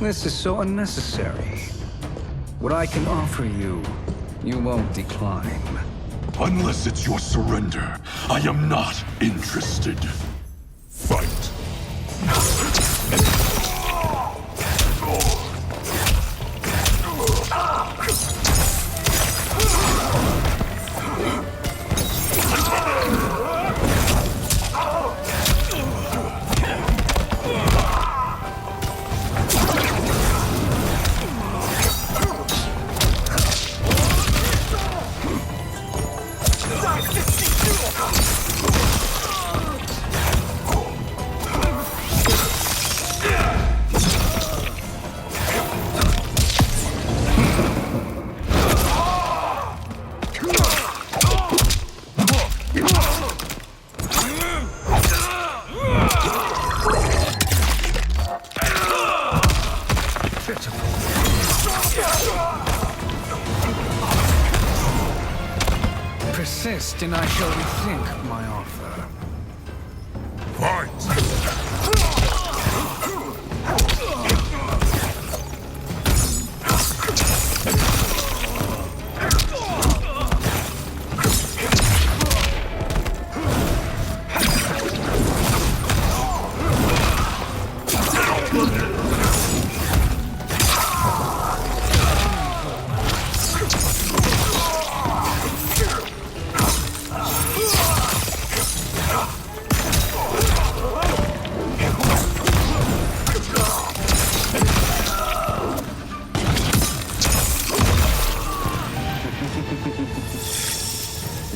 This is so unnecessary. What I can offer you, you won't decline. Unless it's your surrender, I am not interested. Fight. Persist, and I shall rethink my offer. Fight!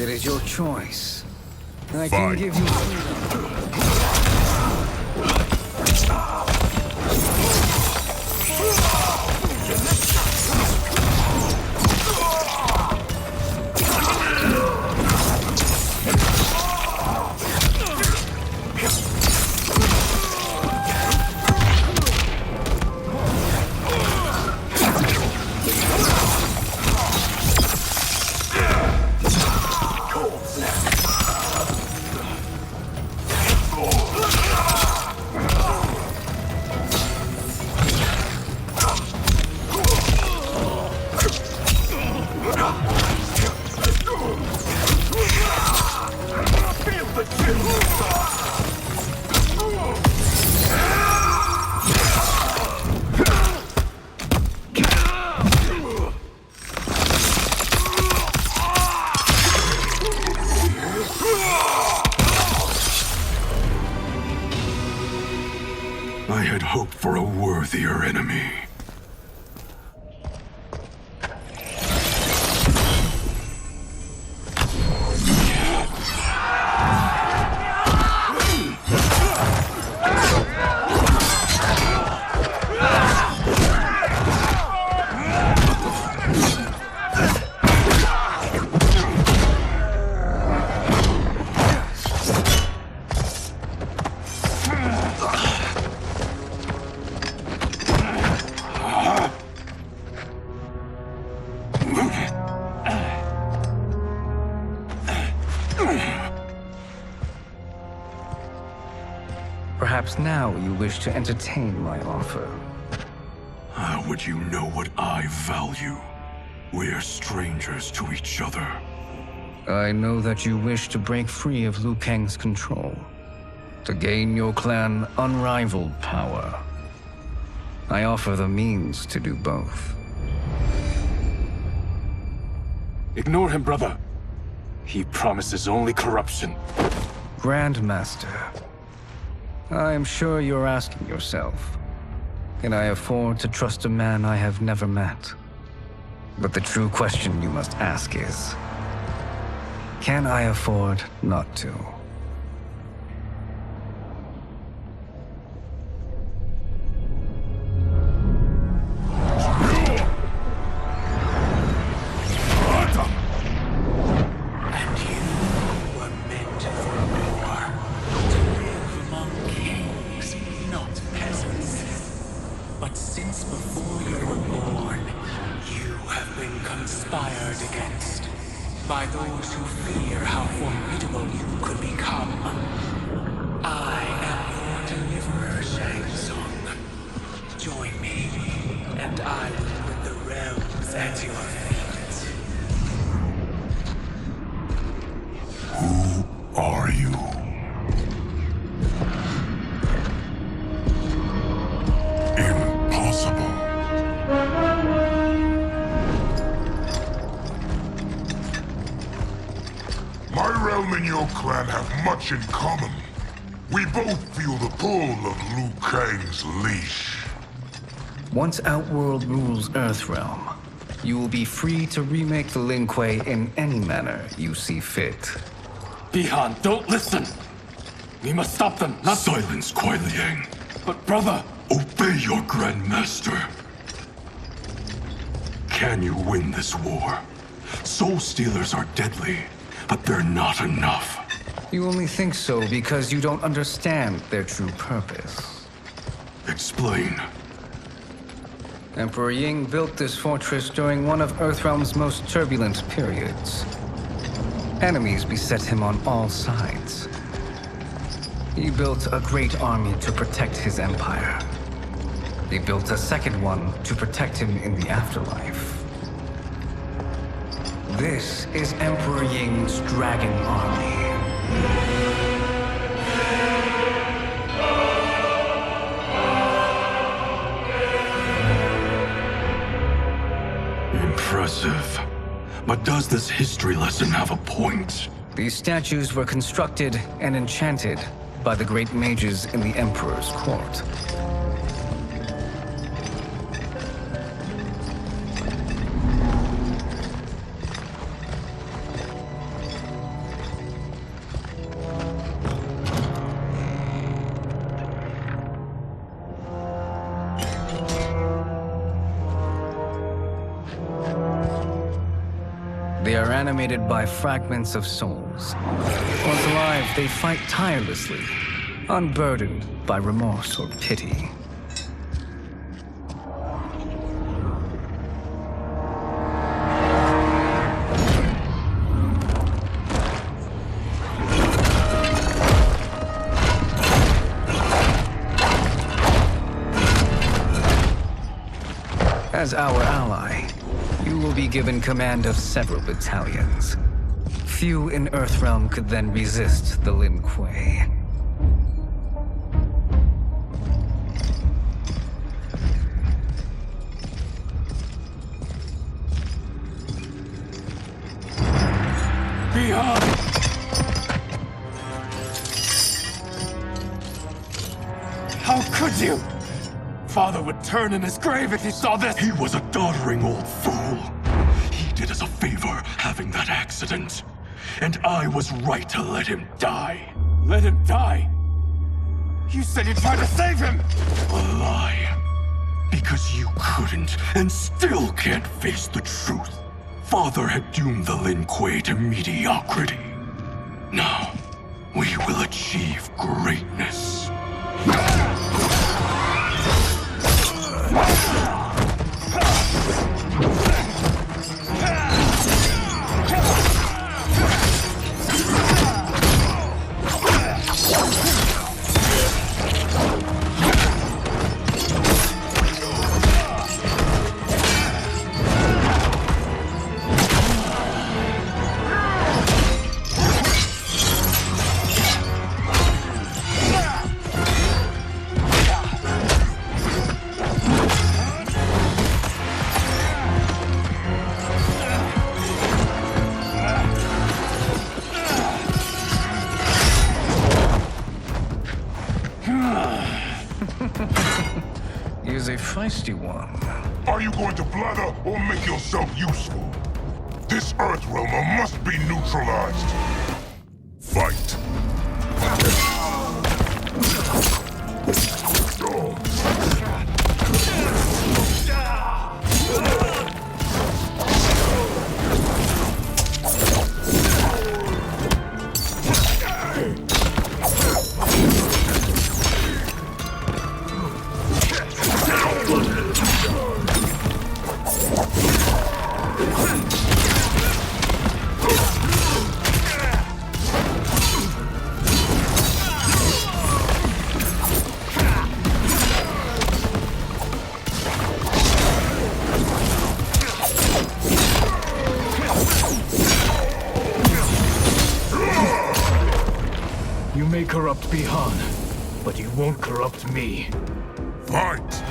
It is your choice. I can Fine. give you freedom. I had hoped for a worthier enemy. Perhaps now you wish to entertain my offer. How would you know what I value? We're strangers to each other. I know that you wish to break free of Liu Kang's control, to gain your clan unrivaled power. I offer the means to do both. Ignore him, brother. He promises only corruption. Grandmaster, I am sure you're asking yourself, can I afford to trust a man I have never met? But the true question you must ask is, can I afford not to? But since before you were born, you have been conspired against by those who fear how formidable you could become. I am your deliverer, Shang Tsung. Join me. and I will put the realms at your feet. Who are you? Impossible. My realm and your clan have much in common. We both feel the pull of Liu Kang's leash. Once Outworld rules Earthrealm, you will be free to remake the Lin Kuei in any manner you see fit. Bihan, don't listen! We must stop them, not— Silence, Kuai Liang. But brother! Obey your Grandmaster. Can you win this war? Soul Stealers are deadly, but they're not enough. You only think so because you don't understand their true purpose. Explain. Emperor Ying built this fortress during one of Earthrealm's most turbulent periods. Enemies beset him on all sides. He built a great army to protect his empire. He built a second one to protect him in the afterlife. This is Emperor Ying's Dragon Army. Impressive. But does this history lesson have a point? These statues were constructed and enchanted by the great mages in the Emperor's court. They are animated by fragments of souls. Once alive, they fight tirelessly, unburdened by remorse or pity. As our ally, you will be given command of several battalions. Few in Earthrealm could then resist the Lin Kuei. Bihan! How could you? Father would turn in his grave if he saw this! He was a doddering old fool. He did us a favor having that accident. And I was right to let him die. Let him die? You said you tried to save him! A lie. Because you couldn't and still can't face the truth. Father had doomed the Lin Kuei to mediocrity. Now, we will achieve greatness. He is a feisty one. Are you going to blather or make yourself useful? This Earthrealmer must be neutralized. Fight. may corrupt Bihan, but you won't corrupt me. Fight!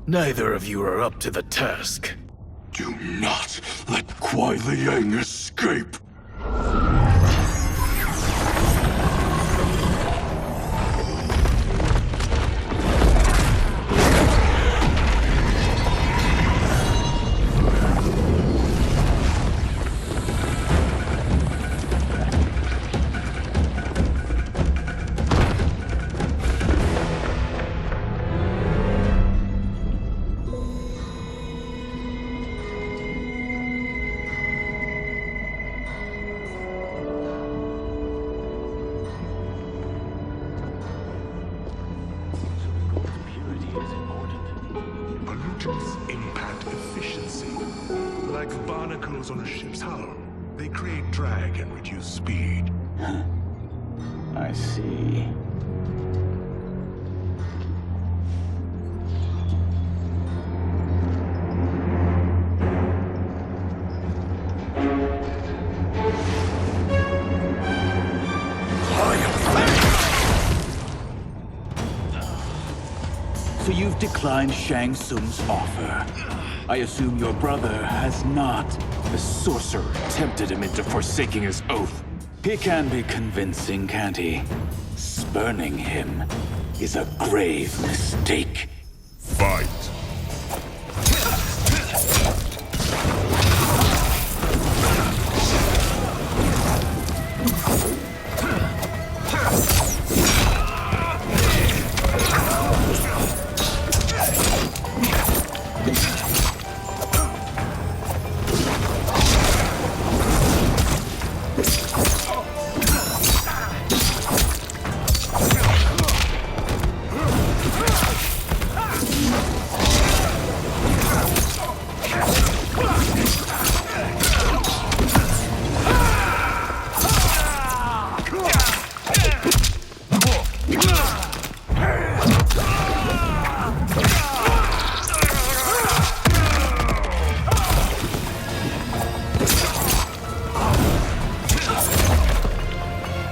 Neither of you are up to the task. Do not let Kuai Liang escape! Pollutants impact efficiency. Like barnacles on a ship's hull, they create drag and reduce speed. I see. So you've declined Shang Tsung's offer. I assume your brother has not. The sorcerer tempted him into forsaking his oath. He can be convincing, can't he? Spurning him is a grave mistake. Fight!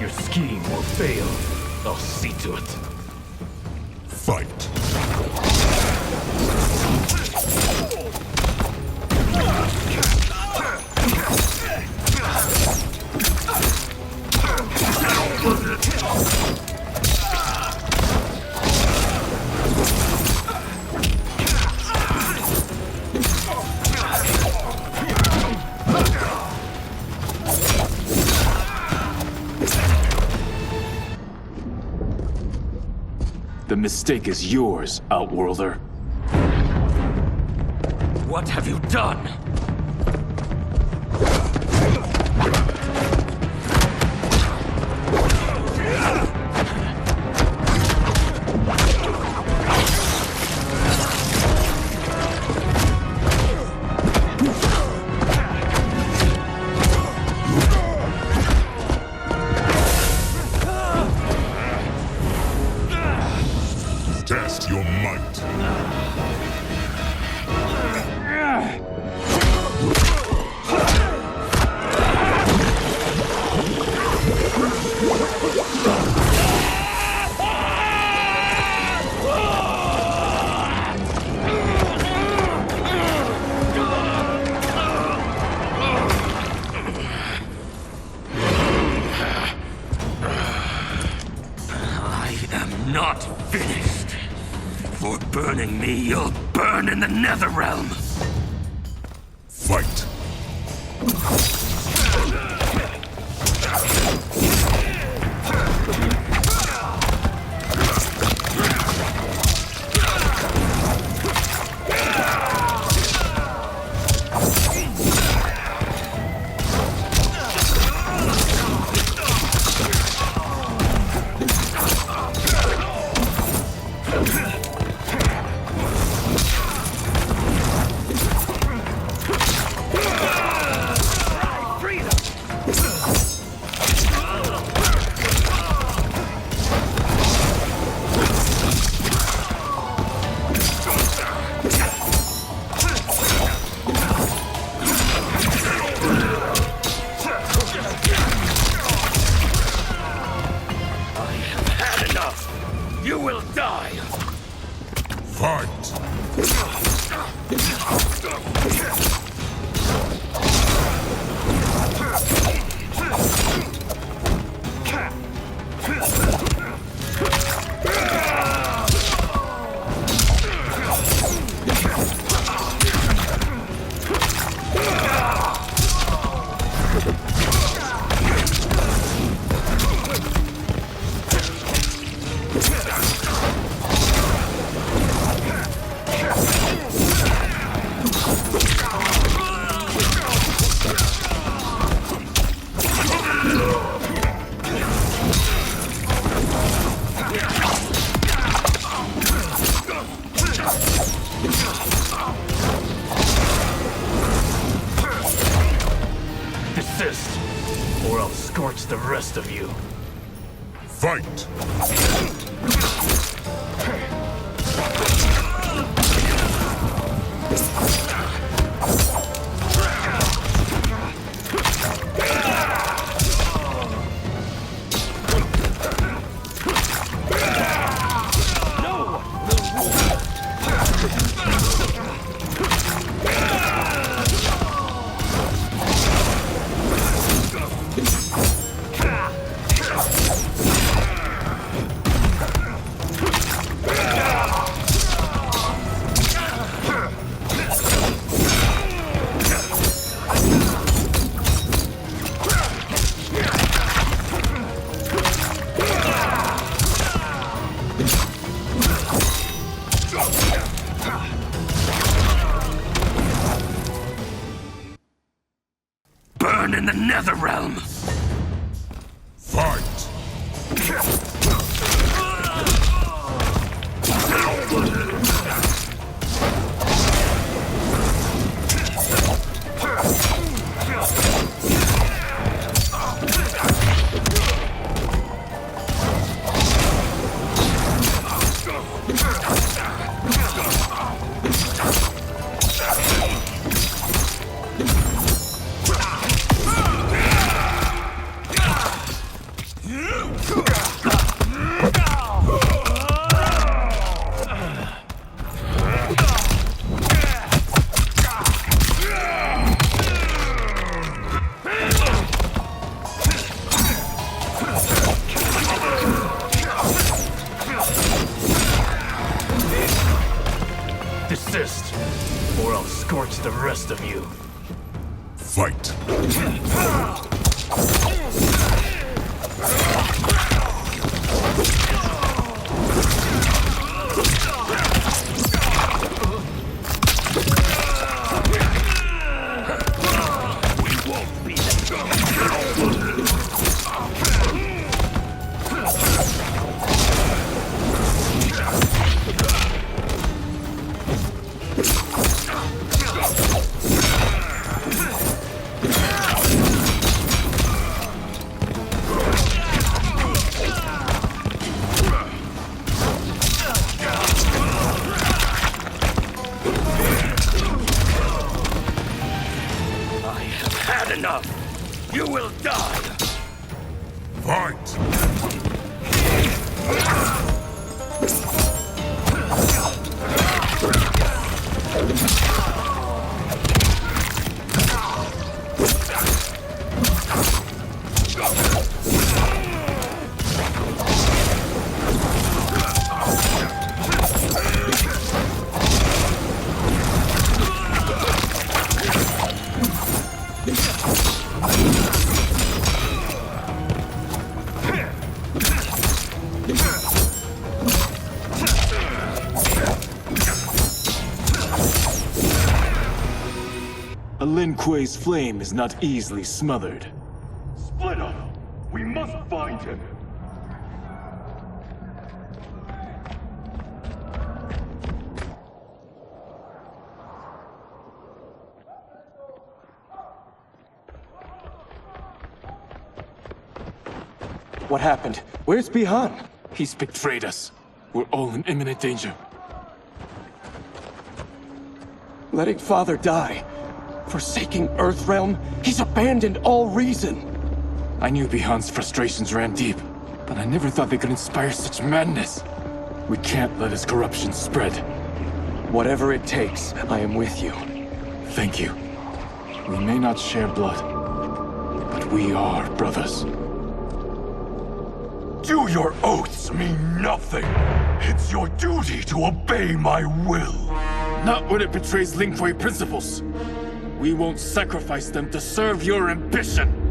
Your scheme will fail. I'll see to it. Fight! The mistake is yours, Outworlder. What have you done? Test your might. in the Netherrealm! Fight! You will die! Fight! Desist, or I'll scorch the rest of you. Fight! Burn in the Netherrealm! Fight! Desist, or I'll scorch the rest of you. Fight! Enough! You will die! Fight! A Lin Kuei's flame is not easily smothered. Split up! We must find him! What happened? Where's Bihan? He's betrayed us. We're all in imminent danger. Letting Father die. Forsaking Earthrealm. He's abandoned all reason. I knew Bihan's frustrations ran deep, but I never thought they could inspire such madness. We can't let his corruption spread. Whatever it takes, I am with you. Thank you. We may not share blood, but we are brothers. Do your oaths mean nothing? It's your duty to obey my will. Not when it betrays Lin Kuei principles. We won't sacrifice them to serve your ambition.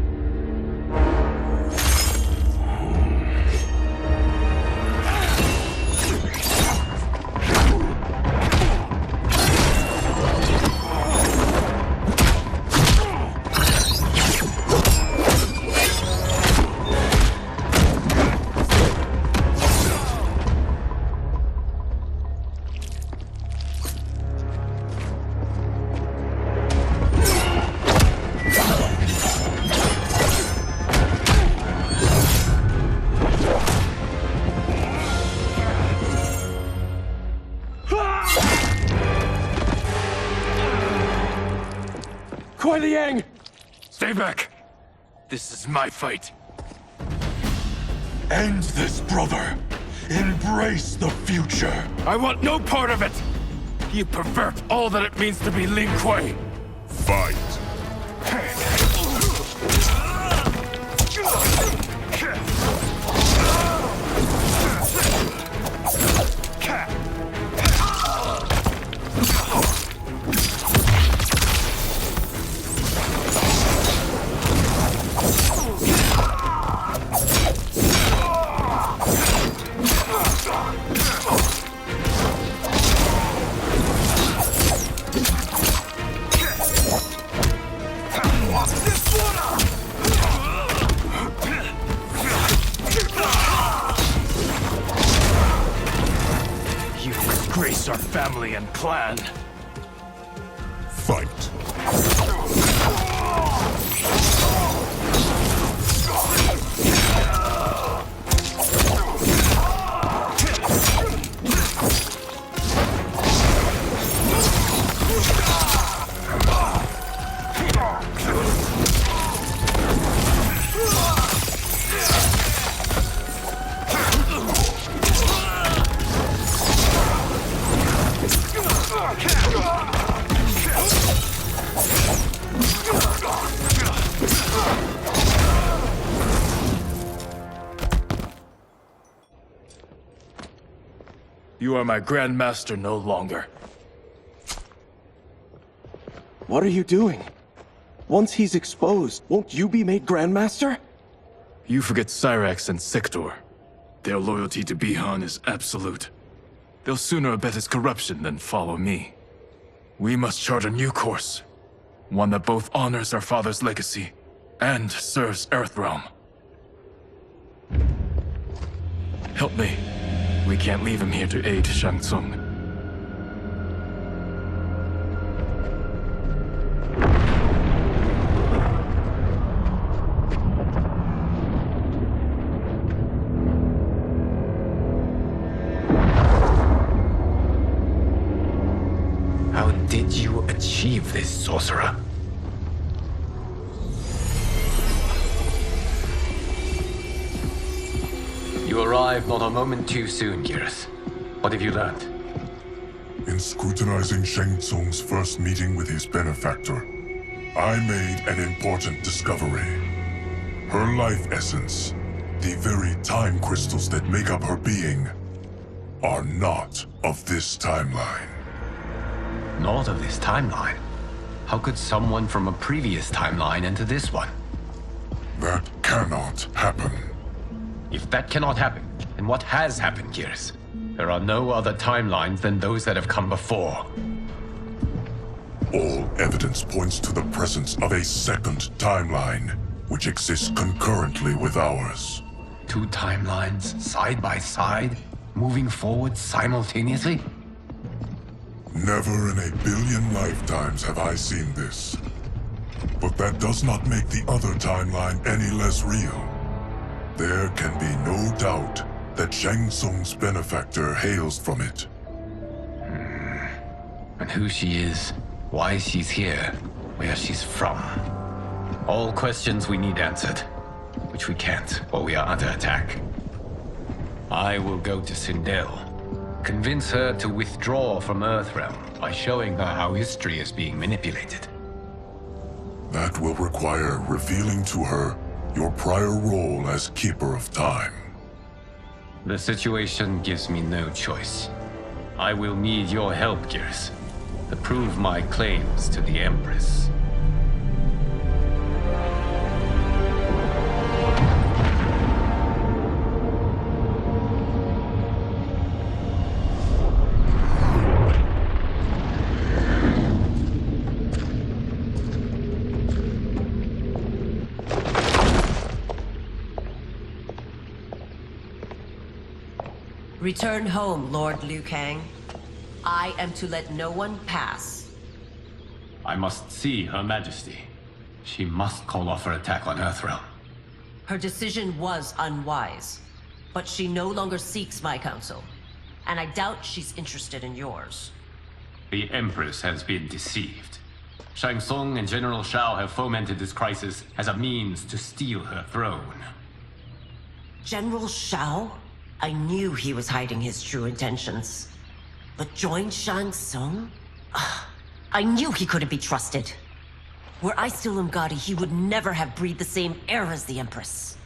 Kuei Liang! Stay back. This is my fight. End this, brother. Embrace the future. I want no part of it! You pervert all that it means to be Lin Kuei! Fight! You disgrace our family and clan. Fight! You are my Grand Master no longer. What are you doing? Once he's exposed, won't you be made Grandmaster? You forget Cyrax and Sector. Their loyalty to Bihan is absolute. They'll sooner abet his corruption than follow me. We must chart a new course. One that both honors our father's legacy and serves Earthrealm. Help me. We can't leave him here to aid Shang Tsung. How did you achieve this, sorcerer? You arrived not a moment too soon, Geras. What have you learned? In scrutinizing Shang Tsung's first meeting with his benefactor, I made an important discovery. Her life essence, the very time crystals that make up her being, are not of this timeline. Not of this timeline? How could someone from a previous timeline enter this one? That cannot happen. If that cannot happen, then what has happened, Geras? There are no other timelines than those that have come before. All evidence points to the presence of a second timeline, which exists concurrently with ours. Two timelines, side by side, moving forward simultaneously? Never in a billion lifetimes have I seen this. But that does not make the other timeline any less real. There can be no doubt that Shang Tsung's benefactor hails from it. And who she is, why she's here, where she's from. All questions we need answered, which we can't while we are under attack. I will go to Sindel, convince her to withdraw from Earthrealm by showing her how history is being manipulated. That will require revealing to her your prior role as Keeper of Time. The situation gives me no choice. I will need your help, Gears, to prove my claims to the Empress. Return home, Lord Liu Kang. I am to let no one pass. I must see Her Majesty. She must call off her attack on Earthrealm. Her decision was unwise, but she no longer seeks my counsel, and I doubt she's interested in yours. The Empress has been deceived. Shang Tsung and General Shao have fomented this crisis as a means to steal her throne. General Shao? I knew he was hiding his true intentions. But join Shang Tsung? I knew he couldn't be trusted. Were I still Umgadi, he would never have breathed the same air as the Empress.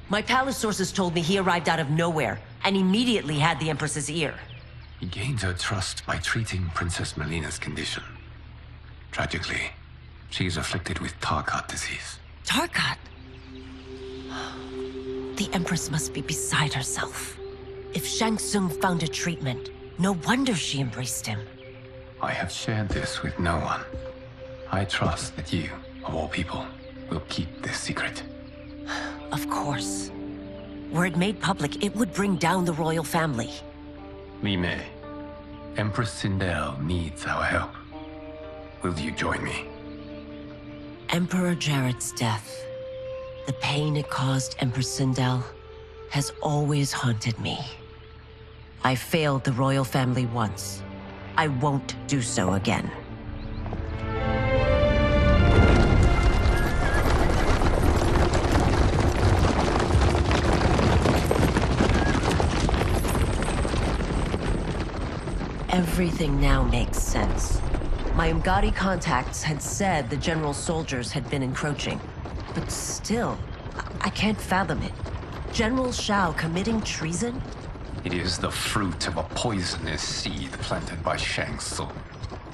My palace sources told me he arrived out of nowhere, and immediately had the Empress's ear. He gained her trust by treating Princess Melina's condition. Tragically, she is afflicted with Tarkat disease. Tarkat? The Empress must be beside herself. If Shang Tsung found a treatment, no wonder she embraced him. I have shared this with no one. I trust that you, of all people, will keep this secret. Of course. Were it made public, it would bring down the royal family. Li Mei, Empress Sindel needs our help. Will you join me? Emperor Jarrett's death, the pain it caused Empress Sindel, has always haunted me. I failed the royal family once. I won't do so again. Everything now makes sense. My Umgadi contacts had said the general's soldiers had been encroaching. But still, I can't fathom it. General Shao committing treason? It is the fruit of a poisonous seed planted by Shang Tsung.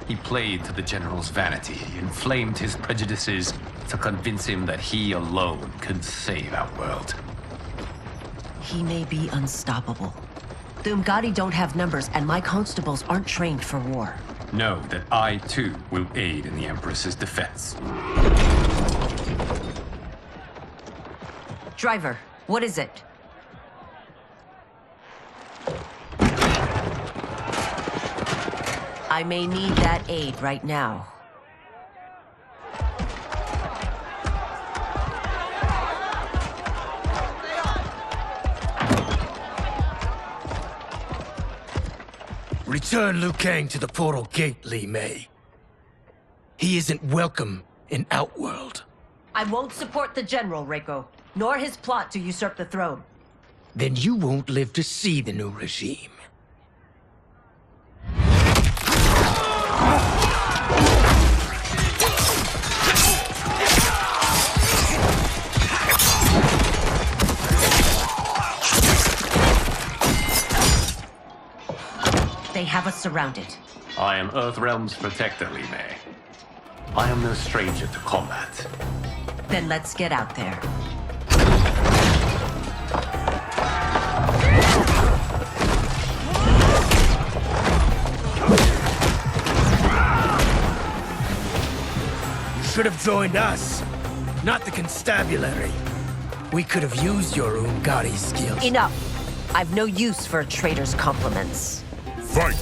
He played to the general's vanity, inflamed his prejudices to convince him that he alone could save our world. He may be unstoppable. The Umgadi don't have numbers, and my constables aren't trained for war. Know that I, too, will aid in the Empress's defense. Driver, what is it? I may need that aid right now. Return Liu Kang to the portal gate, Li Mei. He isn't welcome in Outworld. I won't support the general, Reiko, nor his plot to usurp the throne. Then you won't live to see the new regime. They have us surrounded. I am Earthrealm's protector, Li Mei. I am no stranger to combat. Then let's get out there. should have joined us, not the constabulary. We could have used your Ungari skills. Enough. I've no use for a traitor's compliments. Fight!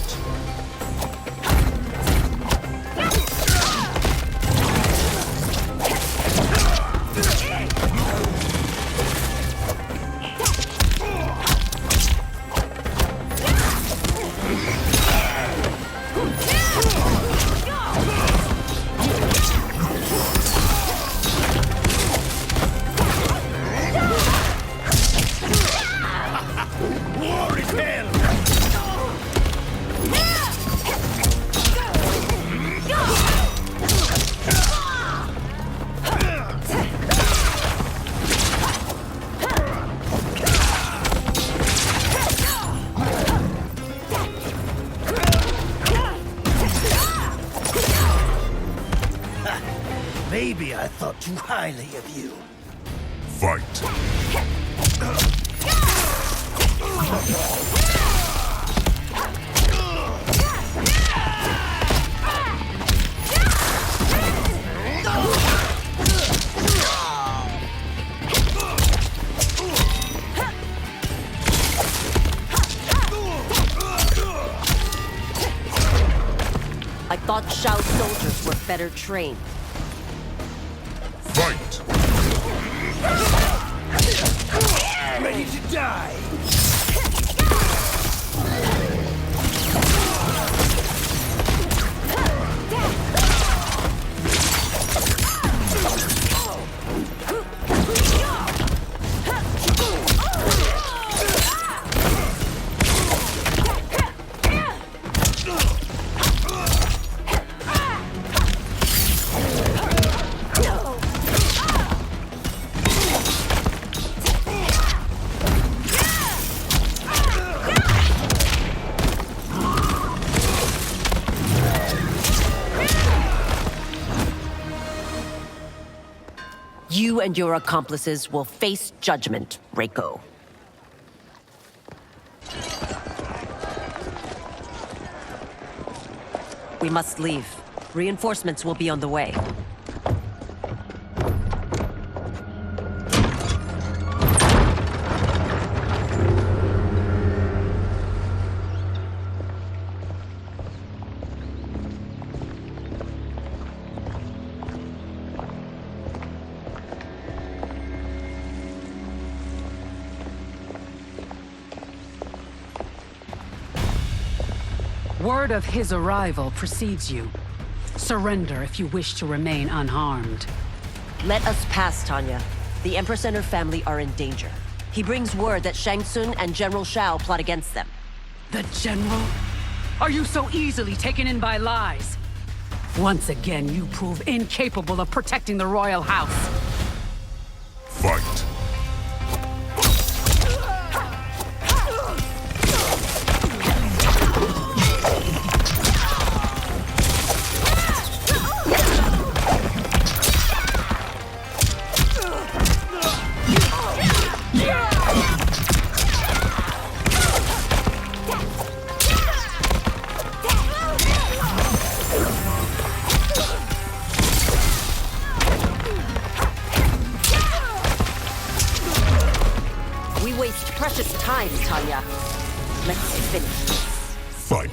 Maybe I thought too highly of you. Fight! I thought Shao's soldiers were better trained. Fight! Ready to die! You and your accomplices will face judgment, Reiko. We must leave. Reinforcements will be on the way. Word of his arrival precedes you. Surrender if you wish to remain unharmed. Let us pass, Tanya. The Empress and her family are in danger. He brings word that Shang Tsung and General Shao plot against them. The General? Are you so easily taken in by lies? Once again, you prove incapable of protecting the royal house. Fight! Precious time, Tanya. Let's finish this. Fight!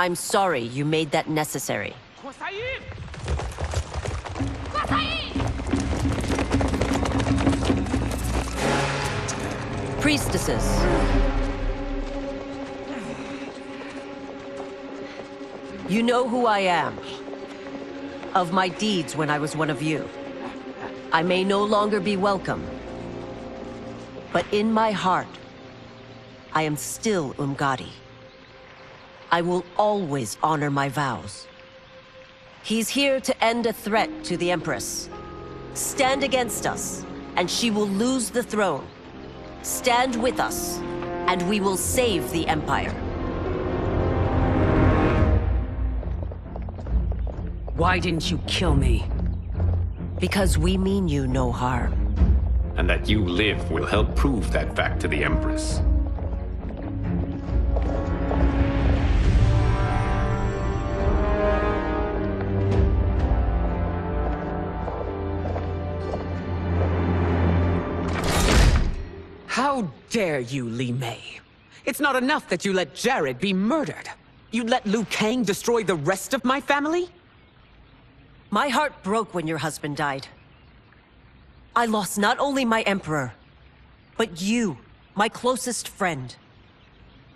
I'm sorry you made that necessary. Priestesses. You know who I am. of my deeds when I was one of you. I may no longer be welcome, but in my heart, I am still Umgadi. I will always honor my vows. He's here to end a threat to the Empress. Stand against us, and she will lose the throne. Stand with us, and we will save the Empire. Why didn't you kill me? Because we mean you no harm. And that you live will help prove that fact to the Empress. How dare you, Li Mei? It's not enough that you let Jared be murdered. You let Liu Kang destroy the rest of my family? My heart broke when your husband died. I lost not only my Emperor, but you, my closest friend.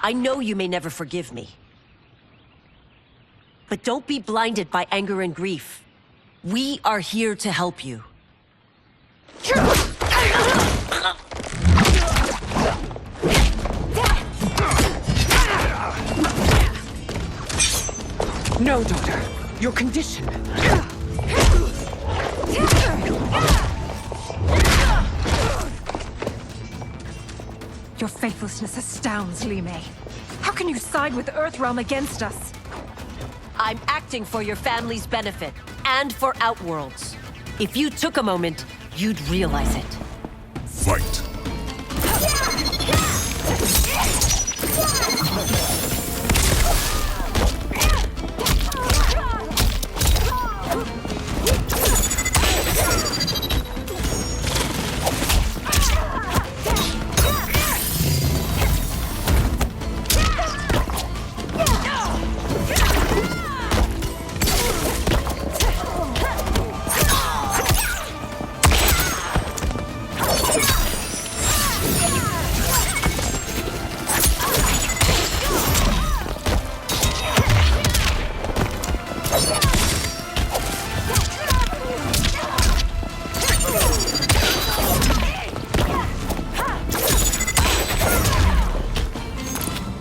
I know you may never forgive me. But don't be blinded by anger and grief. We are here to help you. No, daughter. Your condition. Your faithlessness astounds, Li Mei. How can you side with Earthrealm against us? I'm acting for your family's benefit, and for Outworld's. If you took a moment, you'd realize it. Fight!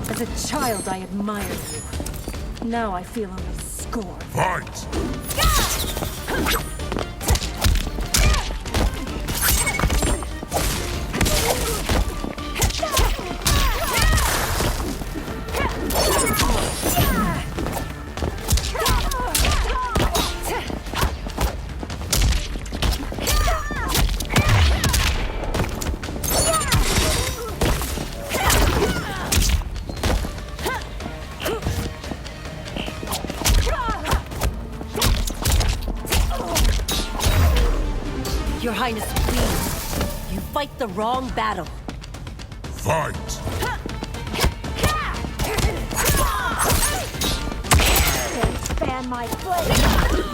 As a child, I admired you. Now I feel only scorn. Fight! Your Highness, please. You fight the wrong battle. Fight! Expand my blade!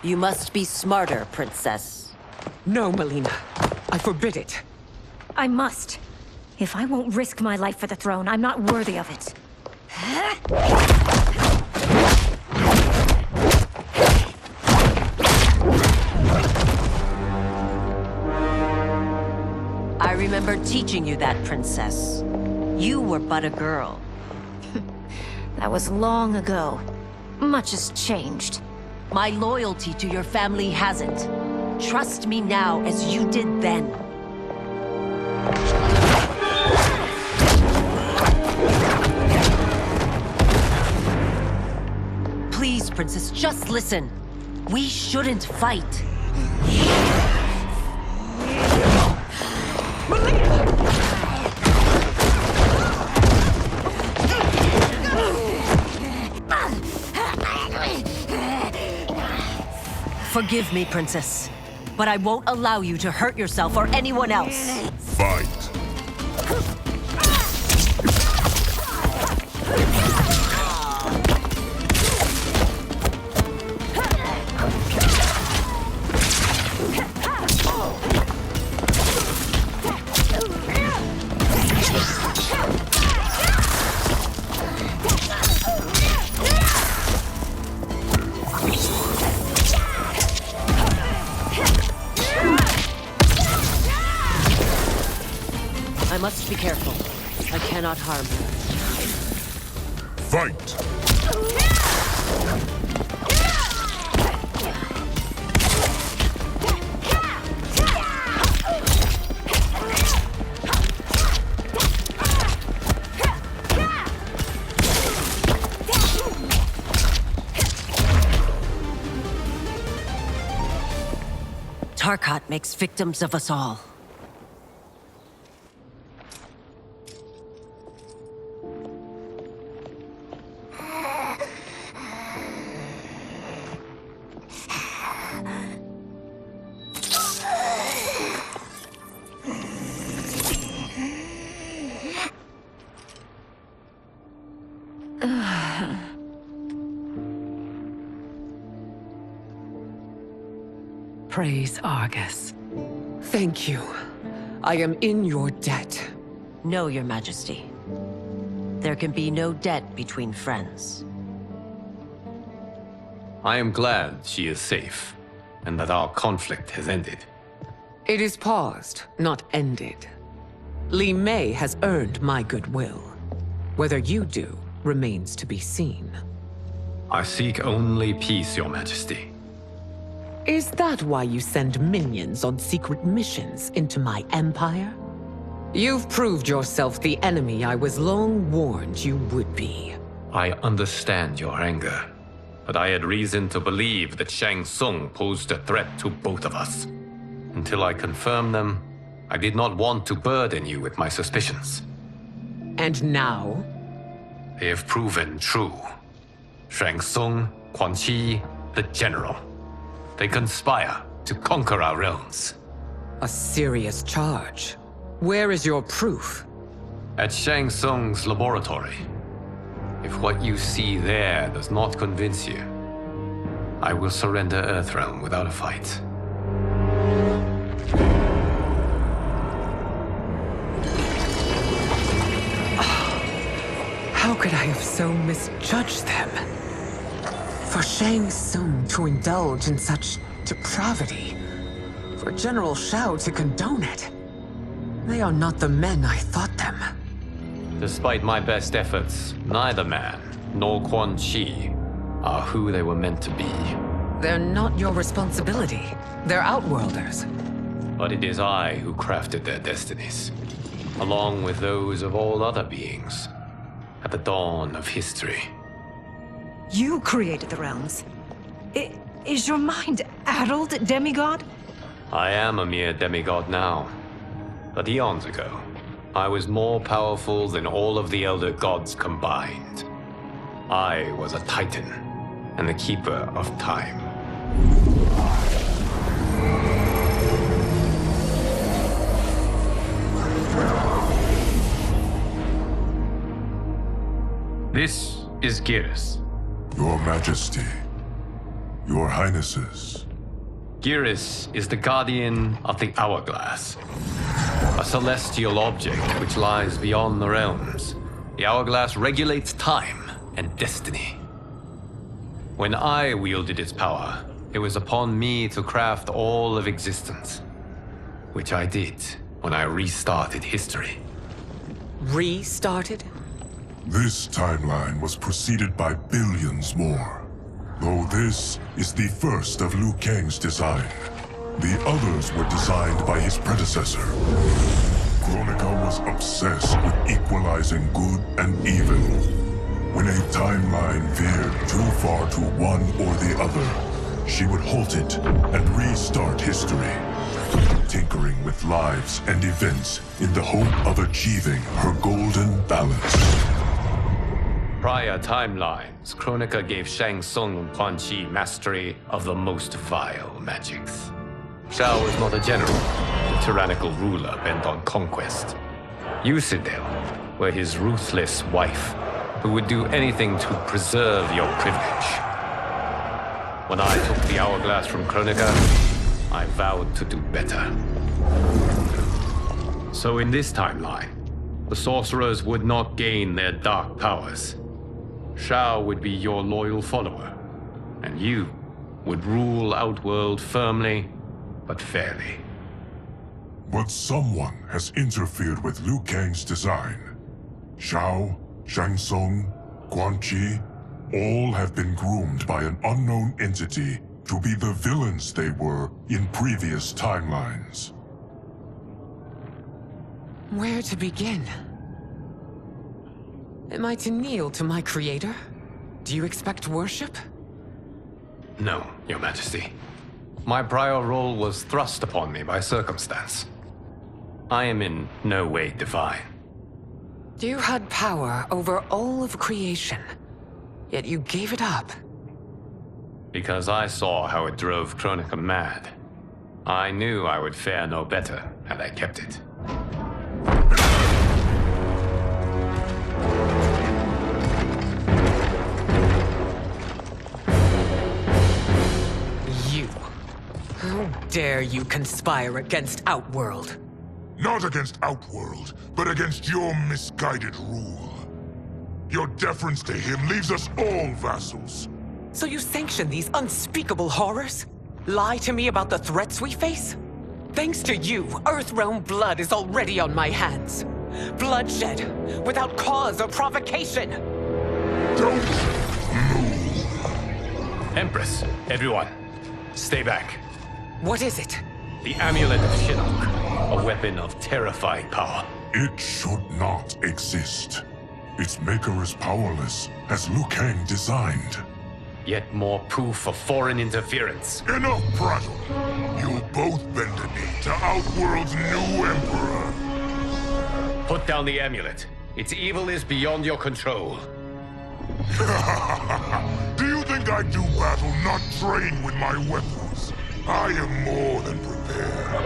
You must be smarter, Princess. No, Melina. I forbid it. I must. If I won't risk my life for the throne, I'm not worthy of it. I remember teaching you that, Princess. You were but a girl. That was long ago. Much has changed. My loyalty to your family hasn't. Trust me now as you did then. Please, Princess, just listen. We shouldn't fight. Forgive me, Princess. but I won't allow you to hurt yourself or anyone else. Fight! I must be careful. I cannot harm her. Fight! Tarkat makes victims of us all. Praise Argus. Thank you. I am in your debt. No, Your Majesty. There can be no debt between friends. I am glad she is safe, and that our conflict has ended. It is paused, not ended. Li Mei has earned my goodwill. Whether you do remains to be seen. I seek only peace, Your Majesty. Is that why you send minions on secret missions into my empire? You've proved yourself the enemy I was long warned you would be. I understand your anger, but I had reason to believe that Shang Tsung posed a threat to both of us. Until I confirmed them, I did not want to burden you with my suspicions. And now? They have proven true. Shang Tsung, Quan Chi, the General. They conspire to conquer our realms. A serious charge. Where is your proof? At Shang Tsung's laboratory. If what you see there does not convince you, I will surrender Earthrealm without a fight. How could I have so misjudged them? For Shang Tsung to indulge in such depravity, for General Shao to condone it, they are not the men I thought them. Despite my best efforts, neither man nor Quan Chi are who they were meant to be. They're not your responsibility. They're Outworlders. But it is I who crafted their destinies, along with those of all other beings, at the dawn of history. You created the realms. Is your mind addled, demigod? I am a mere demigod now. But eons ago, I was more powerful than all of the Elder Gods combined. I was a Titan, and the Keeper of Time. This is Geras. Your Majesty, Your Highnesses. Geras is the guardian of the Hourglass, a celestial object which lies beyond the realms. The Hourglass regulates time and destiny. When I wielded its power, it was upon me to craft all of existence, which I did when I restarted history. Restarted? This timeline was preceded by billions more. Though this is the first of Liu Kang's design. The others were designed by his predecessor. Kronika was obsessed with equalizing good and evil. When a timeline veered too far to one or the other, she would halt it and restart history, tinkering with lives and events in the hope of achieving her golden balance. Prior timelines, Kronika gave Shang Tsung and Quan Chi mastery of the most vile magics. Shao was not a general, a tyrannical ruler bent on conquest. You, Sindel, were his ruthless wife, who would do anything to preserve your privilege. When I took the hourglass from Kronika, I vowed to do better. So in this timeline, the sorcerers would not gain their dark powers. Shao would be your loyal follower, and you would rule Outworld firmly, but fairly. But someone has interfered with Liu Kang's design. Shao, Shang Tsung, Quan Chi, all have been groomed by an unknown entity to be the villains they were in previous timelines. Where to begin? Am I to kneel to my creator? Do you expect worship? No, Your Majesty. My prior role was thrust upon me by circumstance. I am in no way divine. You had power over all of creation, yet you gave it up. Because I saw how it drove Kronika mad. I knew I would fare no better had I kept it. You. How dare you conspire against Outworld? Not against Outworld, but against your misguided rule. Your deference to him leaves us all vassals. So you sanction these unspeakable horrors? Lie to me about the threats we face? Thanks to you, Earthrealm blood is already on my hands. Bloodshed, without cause or provocation. Don't move. Empress, everyone, stay back. What is it? The Amulet of Shinnok, a weapon of terrifying power. It should not exist. Its maker is powerless, as Liu Kang designed. Yet more proof of foreign interference. Enough prattle! You'll both bend a knee to Outworld's new emperor. Put down the amulet. Its evil is beyond your control. Do you think I do battle not trained with my weapons? I am more than prepared.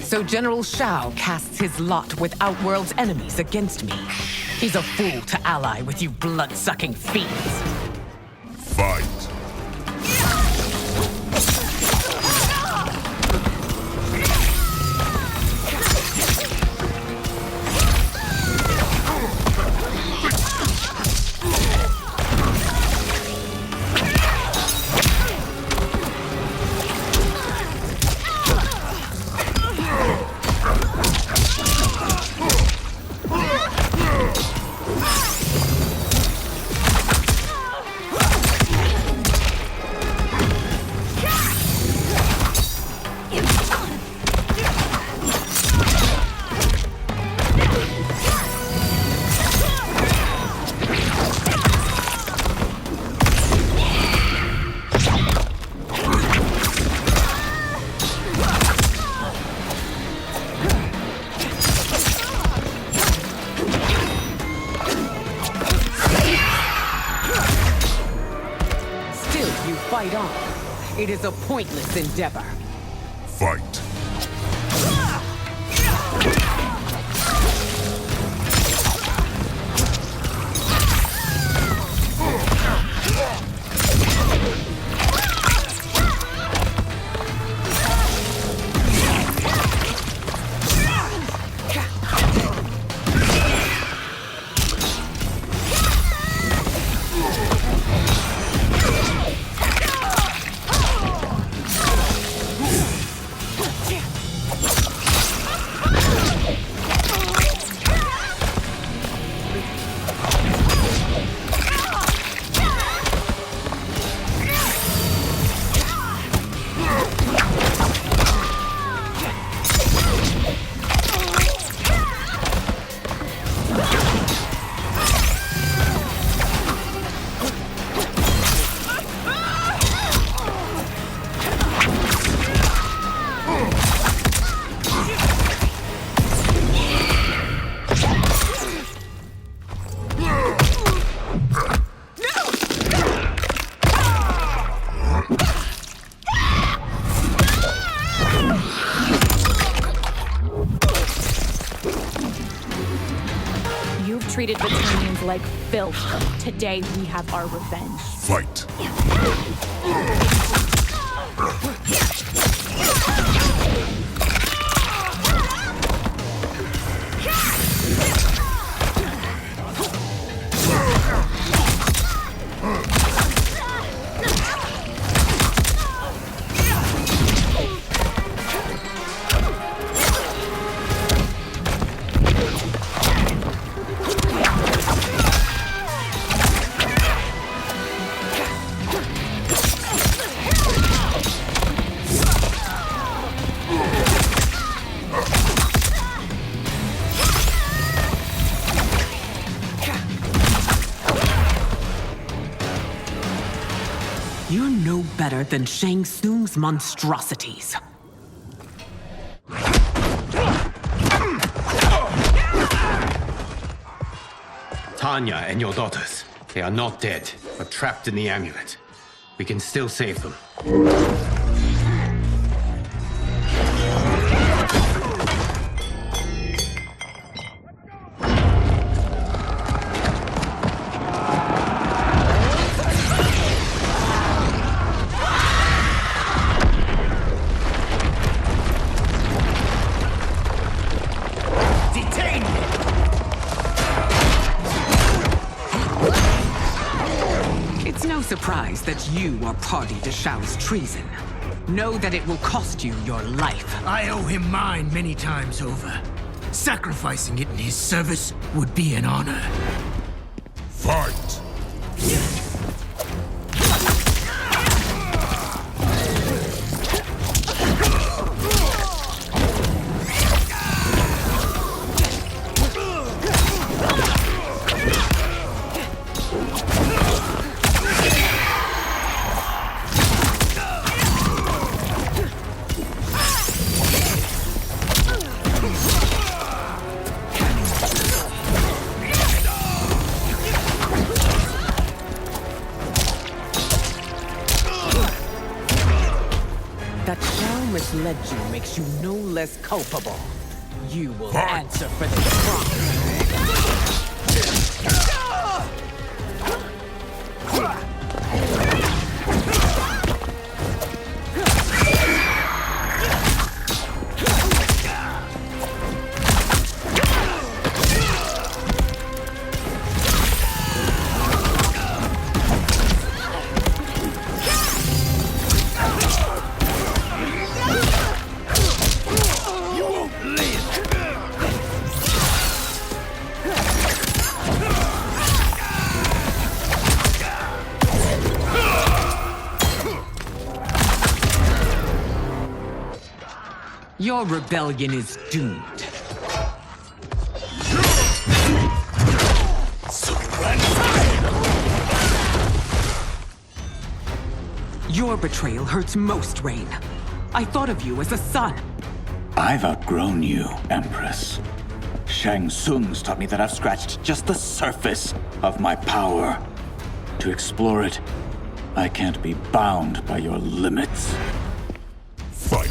So General Shao casts his lot with Outworld's enemies against me. He's a fool to ally with you blood-sucking fiends. Fight. Fight on. It is a pointless endeavor. Fight. treated Battanians like filth. Today we have our revenge. Fight! You're no better than Shang Tsung's monstrosities. Tanya and your daughters, they are not dead, but trapped in the amulet. We can still save them. Surprise that you are party to Shao's treason. Know that it will cost you your life. I owe him mine many times over. Sacrificing it in his service would be an honor. Fight! Misled you makes you no less culpable. You will answer for this crime. Your rebellion is doomed. Your betrayal hurts most, Rain. I thought of you as a son. I've outgrown you, Empress. Shang Tsung's taught me that I've scratched just the surface of my power. To explore it, I can't be bound by your limits. Fight!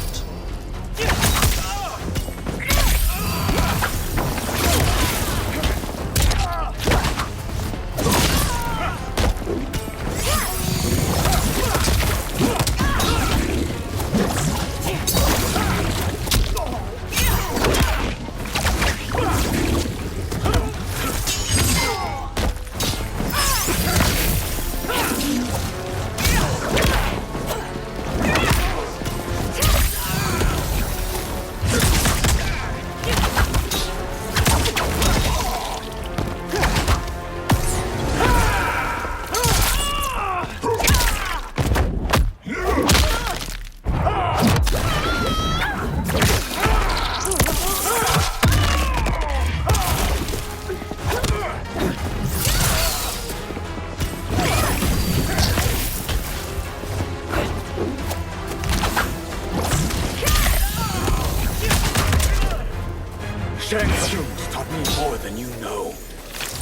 Shang Tsung's taught me more than you know.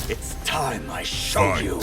It's time I show you.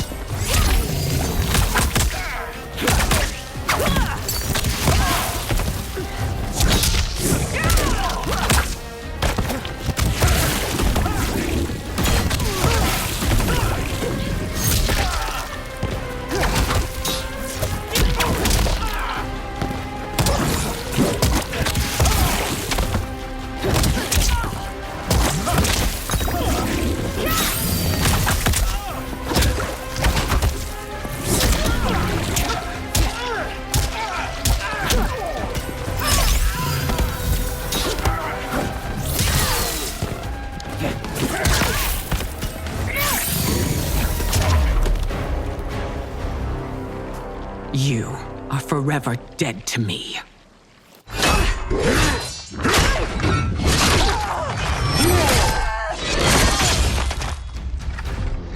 forever dead to me.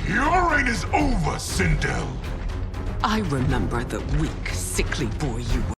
Your reign is over, Sindel. I remember the weak, sickly boy you